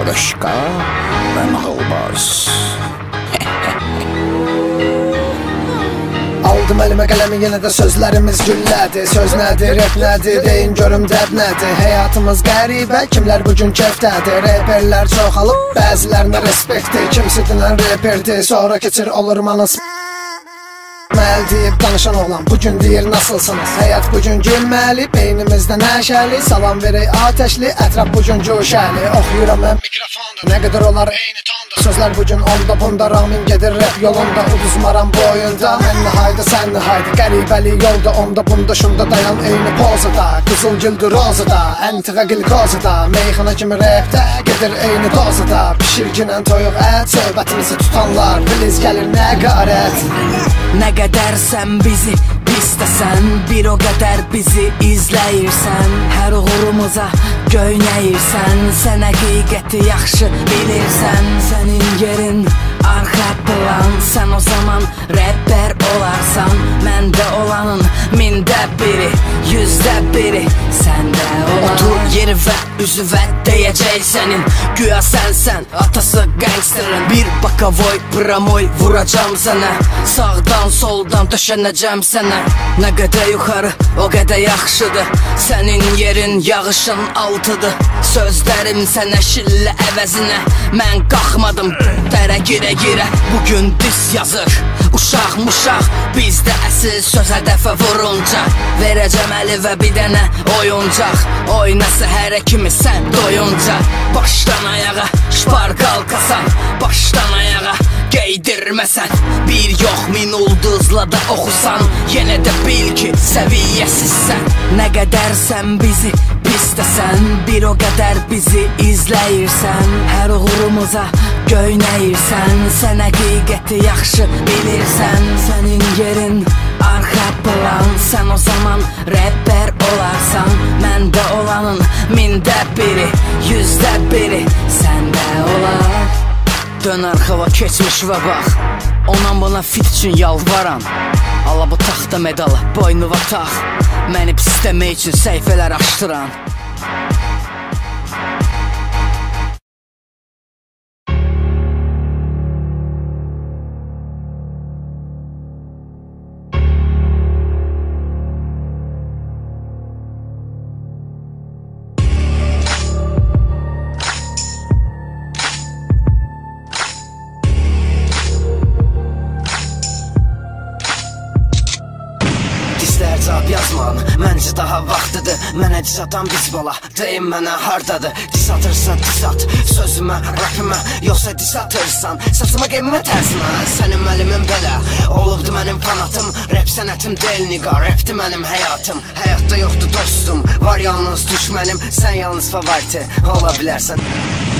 Rışqa və nağılbaz. Aldım əlimə qələmi, yenə də sözlərimiz güllədir. Söz nədir, rap nədir, deyin görüm dəb nədir. Həyatımız qəribə, kimlər bugün kefdədir. Reperlər çoxalıb, bəzilərinə respektir. Kimsi dinən reperdir, sonra keçir olur manız Məl deyib danışan oğlan bugün deyir nasılsınız? Həyat bugün gülməli, beynimizdə nəşəli. Salam verək atəşli, ətraf bugün coşəli. Oxuyuram mən mikrofonda, nə qədər olar eyni tonda. Sözlər bugün onda bunda, ramin gedir rap yolunda. Uduzmaram bu oyunda, mən nihayda sən nihayda. Qəribəli yolda onda bunda şunda, dayan eyni pozada. Qızıl güldür rozada, əntiqə qilqozada. Meyxana kimi rapdə, gedir eyni dozada. Pişirginən toyuq ət, söhbətimizi tutanlar biliz gəlir nə qarət. Nə qədər sən bizi istəsən, bir o qədər bizi izləyirsən. Hər uğurumuza göynəyirsən, sən həqiqəti yaxşı bilirsən. Sənin yerin arxa plan, sən o zaman rapper olarsan. Məndə olanın mində biri, 100də biri səndə olan. Otur yeri və üzü və deyəcək sənin, güya sənsən atası gangsterin. Bir bakavoy, pramoy vuracam sənə, sağdan soldan döşənəcəm sənə. Nə qədər yuxarı o qədər yaxşıdır, sənin yerin yağışın altıdır. Sözlərim sənə şillə əvəzinə, mən qalxmadım dərə girə. Bugün dis yazır, uşaq muşaq, bizdə əsil söz hədəfə vurunca. Verəcəm əli və bir dənə oyuncaq, oynası hərə kimi sən doyunca. Başdan ayağa şparqal kasan, başdan ayağa geydirməsən. Bir yox min ulduzla da oxusan, yenə də bil ki səviyyəsizsən. Nə qədər sən bizi istəsən, bir o qədər bizi izləyirsən. Hər uğurumuza göynəyirsən, sən həqiqəti yaxşı bilirsən. Sənin yerin arxa plan, sən o zaman rapper olarsan. Məndə olanın mində biri, 100də biri səndə olar. Dön arxava keçmişvə bax, ondan bana fit üçün yalvaran. Ala bu taxta medalı boynuma tax, məni pisləmək üçün səhifələr açdıran. Cavab yazman, məncə daha vaxtıdır. Mənə dis atan biz bala, deyim mənə hardadır. Dis atırsa dis at, sözümə, rapimə, yoxsa dis atırsan saçıma qeymimə tərsinə. Sənin əlimin belə, olubdu mənim fanatım. Rap sənətim deyil niqa, rapdi mənim həyatım. Həyatda yoxdur dostum, var yalnız düşmənim. Sən yalnız favoriti ola bilərsən.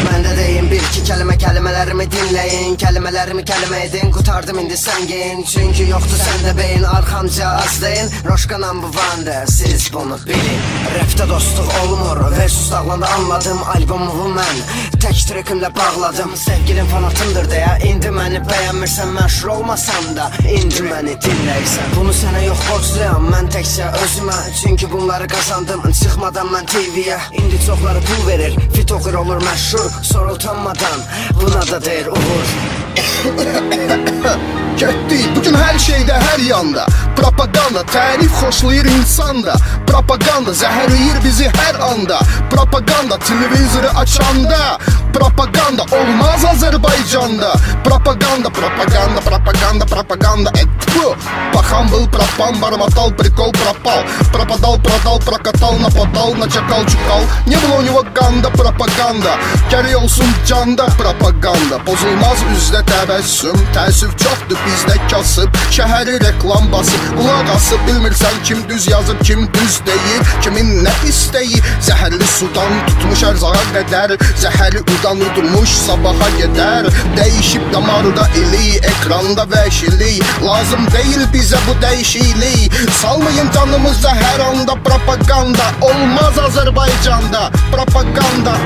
Məndə deyim bir iki kəlmə, kəlmələrimi dinləyin. Kəlmələrimi kəlmə edin, qutardım indi sən geyin. Çünki yoxdur səndə beyin, arxamca az deyin. Roşqanam bu vandır, siz bunu bilin. Rapdə dostluq olmur, versus dağlanda anladım. Albumumu mən tək trekimlə bağladım. Sevgilim fanatımdır deyə, indi məni bəyənmirsən. Məşhur olmasam da, indi məni dinləyirsən. Bunu sənə yox borcluyam, mən təkcə özümə. Çünki bunları qazandım, çıxmadan mən TV-yə. İndi çoxları pul verir, fit oxur olur məşhur. Sonra utanmadan, buna da deyir uğur. Getdik, bugün hər şeydə, hər yanda propaganda, tərif xoşlayır insanda. Propaganda, zəhərləyir bizi hər anda. Propaganda, televizoru açanda. Propaganda, olmaz Azərbaycanda. Propaganda, propaganda, propaganda, propaganda. Bu, paxan был, пропан, бормотал, прикол пропал. Пропадал, продал, прокатал, нападал, начакал, чукал. Не было у него ганда, пропагanda. Gərək olsun canda, propaganda. Pozulmaz üzdə təbəssüm, təəssüf çoxdur bizdə kasıb. Şəhəri reklam basıb, qulaq asıb. Bilmirsən kim düz yazıb, kim düz deyir, kimin nə istəyir. Zəhərli sudan tutmuş ərzağa qədər, zəhəri udan udmuş sabaha gedər. Dəyişib damarda ili, ekranda vəhşilik. Lazım deyil bizə bu dəyişiklik. Salmayın canımıza hər anda propaganda. Olmaz Azərbaycanda propaganda.